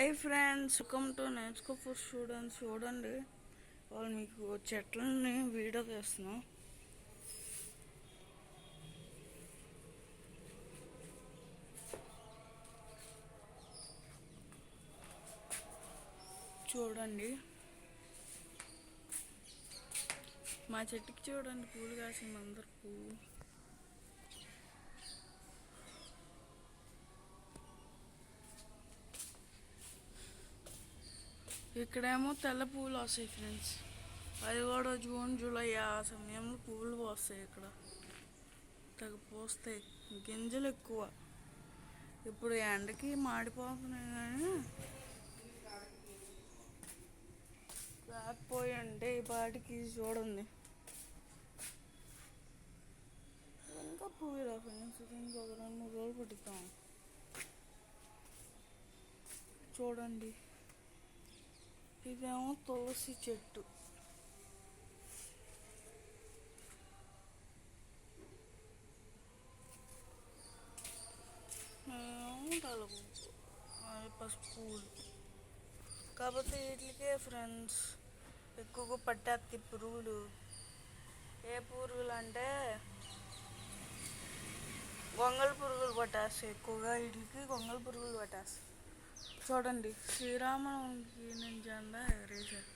Hi friends, welcome to నేర్చుకో for students. చూడండి, వాళ్ళు మీకు చెట్లని వీడియో తీస్తున్నాం. చూడండి, మా చెట్టుకి చూడండి పూలు కాసింది. అందరు పువ్వు ఇక్కడేమో తెల్ల పువ్వులు వస్తాయి ఫ్రెండ్స్. అది కూడా జూన్ జూలై ఆ సమయంలో పువ్వులు పోస్తాయి. ఇక్కడ తెగ పోస్తాయి, గింజలు ఎక్కువ. ఇప్పుడు ఎండకి మాడిపోతున్నాయి, కానీ రాకపోయండి ఈ పాటికి. చూడండి, ఇంకా పువ్వులు ఫ్రెండ్స్, ఇంకొక 2-3 రోజులు పట్టుతాం. చూడండి, ఇదేమో తులసి చెట్టు. పసుపు పూలు కాకపోతే వీటికే ఫ్రెండ్స్ ఎక్కువగా పట్టేస్తాయి పురుగులు. ఏ పురుగులు అంటే గొంగళ పురుగులు పట్టేస్తాయి ఎక్కువగా. వీటికి గొంగళ పురుగులు పట్టేస్తాయి. చూడండి, శ్రీరామనవమికి నేను జెండా ఎగరేసాను.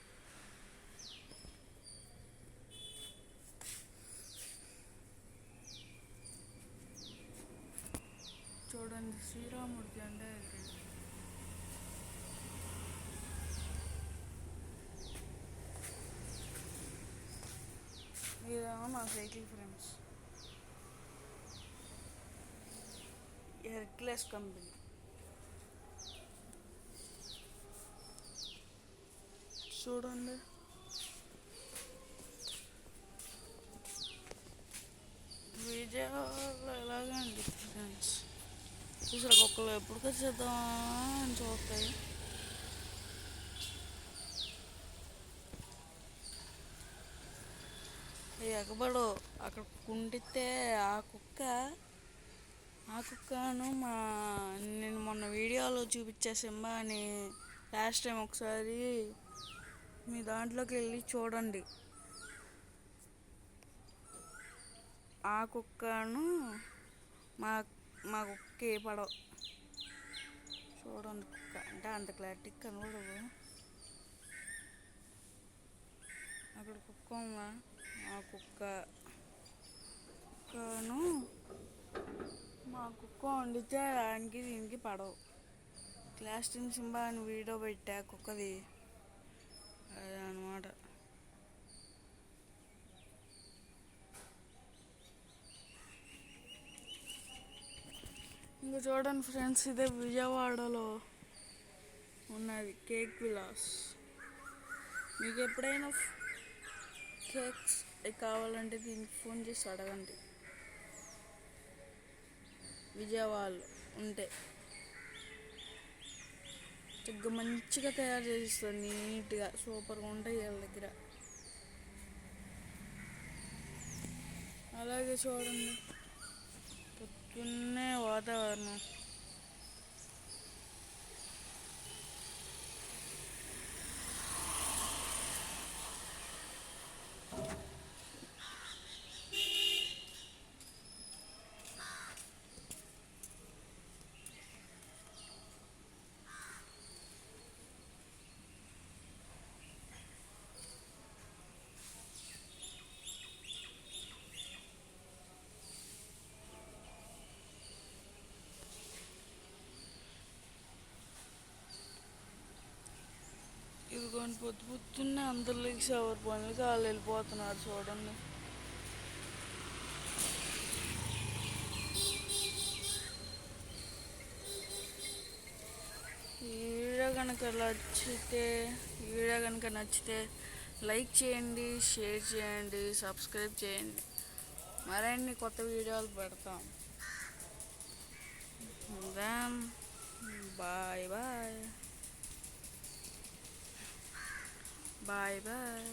చూడండి, శ్రీరాముడి జెండా ఎగరేసాను. ఇదేమో నా సైకిల్ ఫ్రెండ్స్, హెర్క్యులస్ కంపెనీ. చూడండి, విజయవాడలో ఎలాగే అండి ఫ్రెండ్స్. చూసారు, ఒక్కళ్ళు ఎప్పుడు వచ్చేద్దామా అని చూస్తాయి. ఎగబడు అక్కడ కుంటితే ఆ కుక్కను నేను మొన్న వీడియోలో చూపించా సింబా అని. లాస్ట్ టైం ఒకసారి మీ దాంట్లోకి వెళ్ళి చూడండి. ఆ కుక్కను మా కుక్క పడవు. చూడండి, కుక్క అంటే అంత క్లారిటీ కనబడవు. అక్కడ కుక్క ఉందా, ఆ కుక్కను మా కుక్క వండితే దానికి దీనికి పడవు. లాస్ట్ టైం సింబా అని వీడియో పెట్టా కుక్కది, అదే అన్నమాట. ఇంకా చూడండి ఫ్రెండ్స్, ఇదే విజయవాడలో ఉన్నది కేక్ విలాస్. మీకు ఎప్పుడైనా కేక్స్ కావాలంటే దీనికి ఫోన్ చేసి అడగండి. విజయవాడలో ఉంటే మంచిగా తయారు చేసిస్తారు, నీట్గా సూపర్గా ఉంటాయి వీళ్ళ దగ్గర. అలాగే చూడండి, పొద్దున్నే వాతావరణం. ఇదిగోండి, పొద్దున్నే అందరిలోకి షవర్ పనులకి వాళ్ళు వెళ్ళిపోతున్నారు. చూడండి, ఈ వీడియో కనుక నచ్చితే లైక్ చేయండి, షేర్ చేయండి, సబ్స్క్రైబ్ చేయండి. మరిన్ని కొత్త వీడియోలు పెడతాం. Bye bye bye bye.